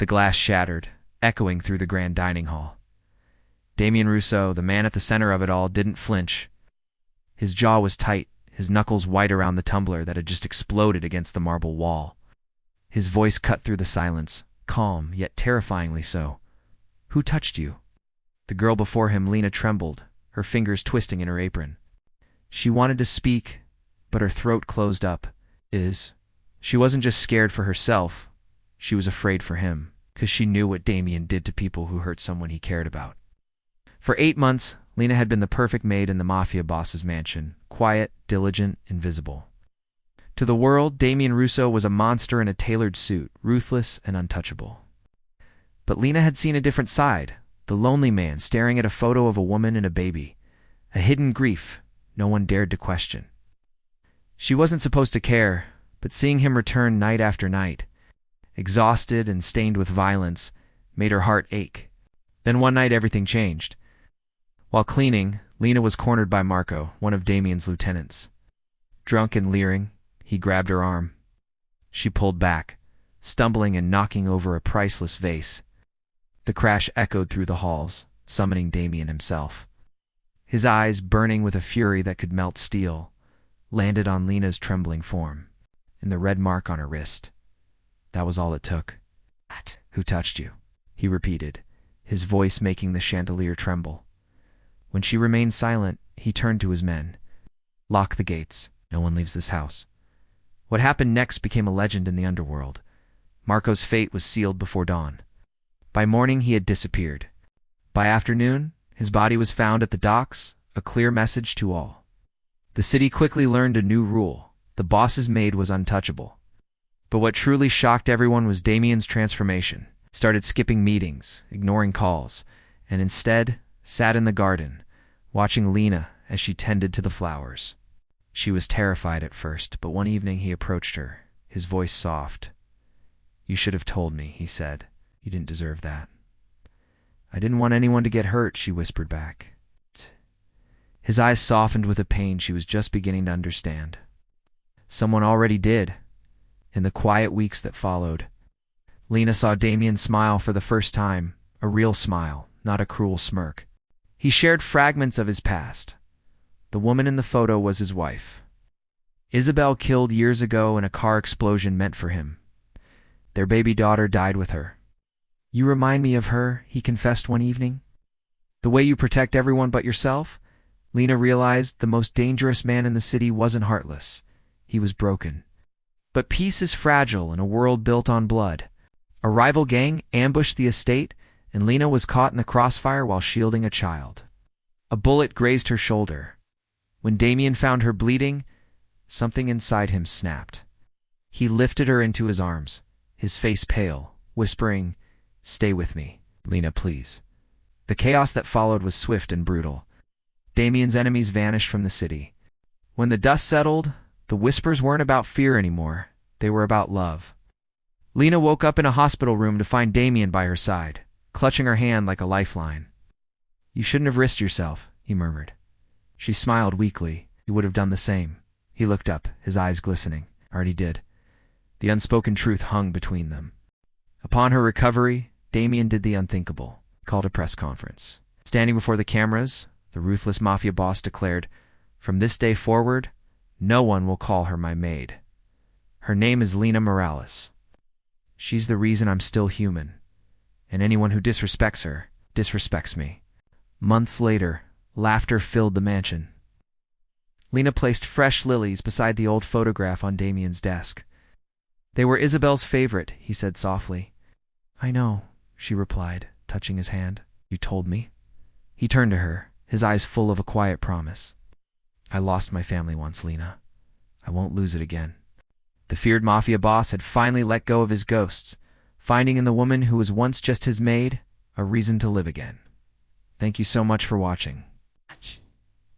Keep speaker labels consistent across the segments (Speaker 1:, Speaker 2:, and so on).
Speaker 1: The glass shattered, echoing through the grand dining hall. Damian Russo, the man at the center of it all, didn't flinch. His jaw was tight, his knuckles white around the tumbler that had just exploded against the marble wall. His voice cut through the silence, calm, yet terrifyingly so. "Who touched you?" The girl before him, Lena, trembled, her fingers twisting in her apron. She wanted to speak, but her throat closed up. She wasn't just scared for herself, she was afraid for him, because she knew what Damian did to people who hurt someone he cared about. For 8 months, Lena had been the perfect maid in the Mafia boss's mansion, quiet, diligent, invisible. To the world, Damian Russo was a monster in a tailored suit, ruthless and untouchable. But Lena had seen a different side, the lonely man staring at a photo of a woman and a baby, a hidden grief no one dared to question. She wasn't supposed to care, but seeing him return night after night, exhausted and stained with violence, made her heart ache. Then one night everything changed. While cleaning, Lena was cornered by Marco, one of Damian's lieutenants. Drunk and leering, he grabbed her arm. She pulled back, stumbling and knocking over a priceless vase. The crash echoed through the halls, summoning Damian himself. His eyes, burning with a fury that could melt steel, landed on Lena's trembling form, and the red mark on her wrist. That was all it took. "Who touched you?" he repeated, his voice making the chandelier tremble. When she remained silent, he turned to his men. "Lock the gates. No one leaves this house." What happened next became a legend in the underworld. Marco's fate was sealed before dawn. By morning, he had disappeared. By afternoon, his body was found at the docks, a clear message to all. The city quickly learned a new rule. The boss's maid was untouchable. But what truly shocked everyone was Damian's transformation. He started skipping meetings, ignoring calls, and instead sat in the garden, watching Lena as she tended to the flowers. She was terrified at first, but one evening he approached her, his voice soft. "You should have told me," he said. "You didn't deserve that." "I didn't want anyone to get hurt," she whispered back. His eyes softened with a pain she was just beginning to understand. Someone already did. In the quiet weeks that followed, Lena saw Damian smile for the first time, a real smile, not a cruel smirk. He shared fragments of his past. The woman in the photo was his wife. Isabel, killed years ago in a car explosion meant for him. Their baby daughter died with her. "You remind me of her," he confessed one evening. "The way you protect everyone but yourself." Lena realized the most dangerous man in the city wasn't heartless. He was broken. But peace is fragile in a world built on blood. A rival gang ambushed the estate, and Lena was caught in the crossfire while shielding a child. A bullet grazed her shoulder. When Damian found her bleeding, something inside him snapped. He lifted her into his arms, his face pale, whispering, "Stay with me, Lena, please." The chaos that followed was swift and brutal. Damian's enemies vanished from the city. When the dust settled, the whispers weren't about fear anymore. They were about love. Lena woke up in a hospital room to find Damian by her side, clutching her hand like a lifeline. "You shouldn't have risked yourself," he murmured. She smiled weakly. "He would have done the same." He looked up, his eyes glistening. "Already did." The unspoken truth hung between them. Upon her recovery, Damian did the unthinkable. He called a press conference. Standing before the cameras, the ruthless Mafia boss declared, "From this day forward, no one will call her my maid. Her name is Lena Morales. She's the reason I'm still human, and anyone who disrespects her disrespects me." Months later, laughter filled the mansion. Lena placed fresh lilies beside the old photograph on Damian's desk. "They were Isabel's favorite," he said softly. "I know," she replied, touching his hand. "You told me." He turned to her, his eyes full of a quiet promise. "I lost my family once, Lena. I won't lose it again." The feared Mafia boss had finally let go of his ghosts, finding in the woman who was once just his maid a reason to live again. Thank you so much for watching.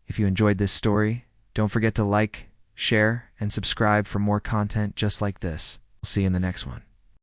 Speaker 1: If you enjoyed this story, don't forget to like, share, and subscribe for more content just like this. We'll see you in the next one.